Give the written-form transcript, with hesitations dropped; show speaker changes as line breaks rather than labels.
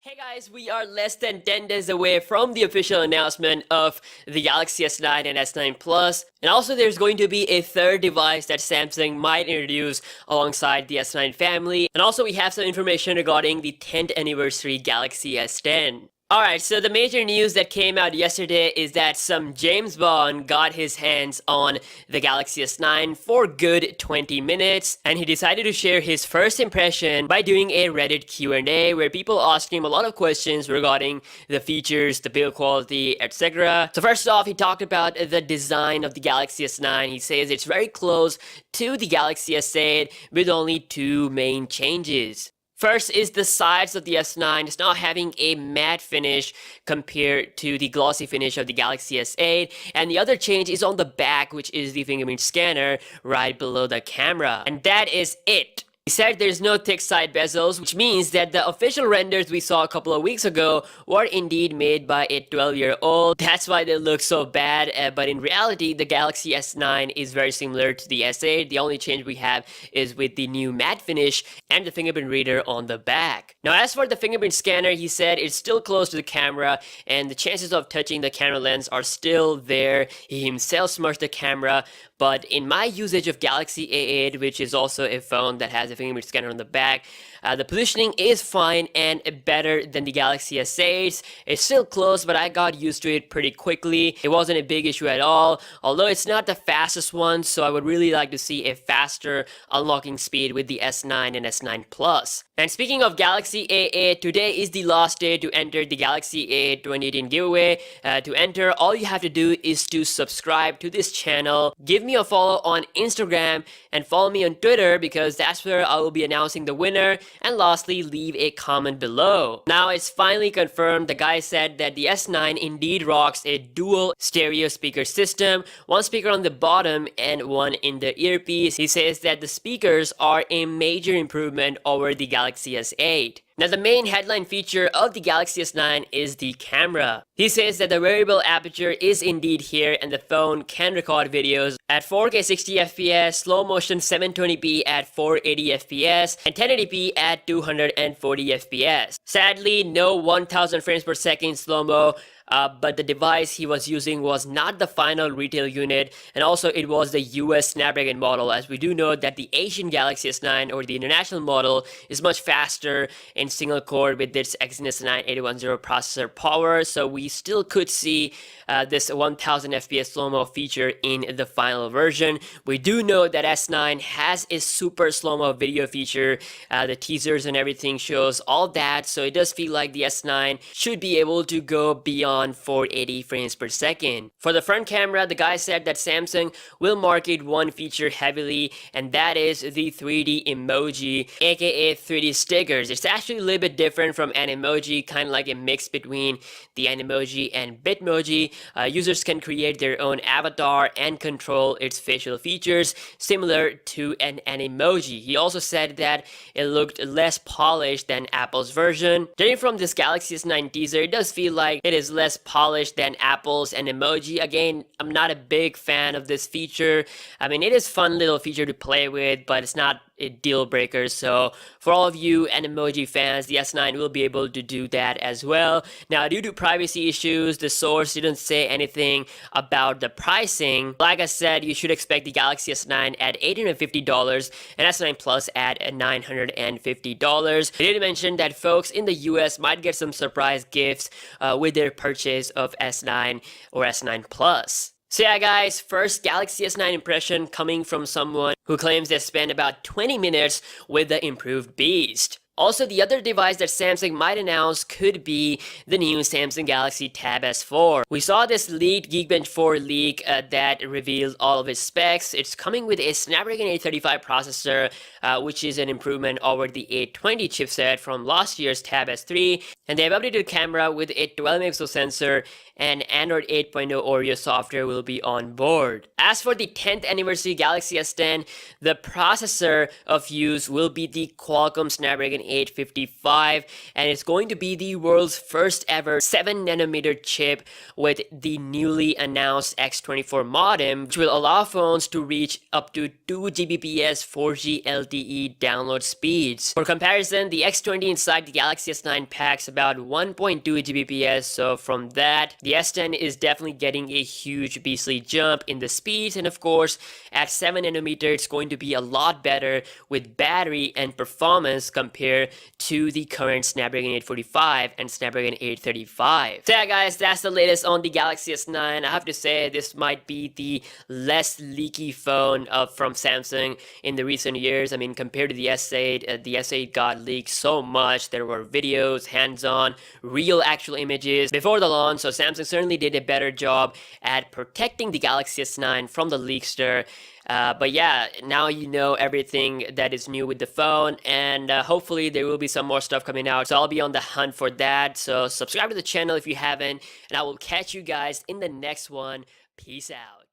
Hey guys, we are less than 10 days away from the official announcement of the Galaxy S9 and S9 Plus. And also there's going to be a third device that Samsung might introduce alongside the S9 family. And also we have some information regarding the 10th anniversary Galaxy S10. Alright, so the major news that came out yesterday is that some James Bond got his hands on the Galaxy S9 for good 20 minutes, and he decided to share his first impression by doing a Reddit Q&A where people asked him a lot of questions regarding the features, the build quality, etc. So first off, he talked about the design of the Galaxy S9. He says it's very close to the Galaxy S8 with only two main changes. First is the sides of the S9. It's not having a matte finish compared to the glossy finish of the Galaxy S8. And the other change is on the back, which is the fingerprint scanner right below the camera. And that is it. He said there's no thick side bezels, which means that the official renders we saw a couple of weeks ago were indeed made by a 12-year-old. That's why they look so bad, but in reality, the Galaxy S9 is very similar to the S8. The only change we have is with the new matte finish and the fingerprint reader on the back. Now, as for the fingerprint scanner, he said it's still close to the camera, and the chances of touching the camera lens are still there. He himself smudged the camera, but in my usage of Galaxy A8, which is also a phone that has a fingerprint scanner on the back, the positioning is fine and better than the Galaxy S8. It's still close, but I got used to it pretty quickly. It wasn't a big issue at all, although it's not the fastest one, so I would really like to see a faster unlocking speed with the S9 and S9 Plus. And speaking of Galaxy A8, today is the last day to enter the Galaxy A8 2018 giveaway. To enter, all you have to do is to subscribe to this channel, give me a follow on Instagram, and follow me on Twitter because that's where I will be announcing the winner. And lastly, leave a comment below. Now it's finally confirmed. The guy said that the S9 indeed rocks a dual stereo speaker system, one speaker on the bottom and one in the earpiece. He says that the speakers are a major improvement over the Galaxy S8. Now the main headline feature of the Galaxy S9 is the camera. He says that the variable aperture is indeed here and the phone can record videos at 4K 60fps, slow motion 720p at 480 fps, and 1080p at 240 fps. Sadly, no 1000 frames per second slow-mo. But the device he was using was not the final retail unit, and also it was the US Snapdragon model, as we do know that the Asian Galaxy S9 or the international model is much faster in single core with its Exynos 9810 processor power, so we still could see this 1000 FPS slow-mo feature in the final version. We do know that S9 has a super slow-mo video feature. The teasers and everything shows all that, so it does feel like the S9 should be able to go beyond 480 frames per second. For the front camera, the guy said that Samsung will market one feature heavily, and that is the 3D emoji, aka 3D stickers. It's actually a little bit different from an emoji, kind of like a mix between the Animoji and Bitmoji. Users can create their own avatar and control its facial features, similar to an Animoji. He also said that it looked less polished than Apple's version. Judging from this Galaxy S9 teaser, it does feel like it is less polished than Apple's Animoji. Again, I'm not a big fan of this feature. I mean, it is a fun little feature to play with, but it's not a deal breaker. So for all of you Animoji fans, the S9 will be able to do that as well. Now, due to privacy issues, the source didn't say anything about the pricing. Like I said, you should expect the Galaxy S9 at $850 and S9 Plus at $950. They did mention that folks in the US might get some surprise gifts with their purchase of S9 or S9 Plus. So yeah guys, first Galaxy S9 impression coming from someone who claims they spent about 20 minutes with the improved Beast. Also, the other device that Samsung might announce could be the new Samsung Galaxy Tab S4. We saw this leaked Geekbench 4 leak that revealed all of its specs. It's coming with a Snapdragon 835 processor, which is an improvement over the 820 chipset from last year's Tab S3. And they have updated the camera with a 12-megapixel sensor, and Android 8.0 Oreo software will be on board. As for the 10th anniversary Galaxy S10, the processor of use will be the Qualcomm Snapdragon 855, and it's going to be the world's first ever 7nm chip with the newly announced X24 modem, which will allow phones to reach up to 2 Gbps 4G LTE download speeds. For comparison, the X20 inside the Galaxy S9 packs about 1.2 Gbps, so from that, the S10 is definitely getting a huge beastly jump in the speeds, and of course, at 7nm, it's going to be a lot better with battery and performance compared to the current Snapdragon 845 and Snapdragon 835. So yeah guys, that's the latest on the Galaxy S9. I have to say this might be the less leaky phone from Samsung in the recent years. I mean, compared to the S8, the S8 got leaked so much. There were videos, hands-on, real actual images before the launch, so Samsung certainly did a better job at protecting the Galaxy S9 from the leakster. But yeah, now you know everything that is new with the phone, and hopefully there will be some more stuff coming out, so I'll be on the hunt for that. So subscribe to the channel if you haven't, and I will catch you guys in the next one. Peace out.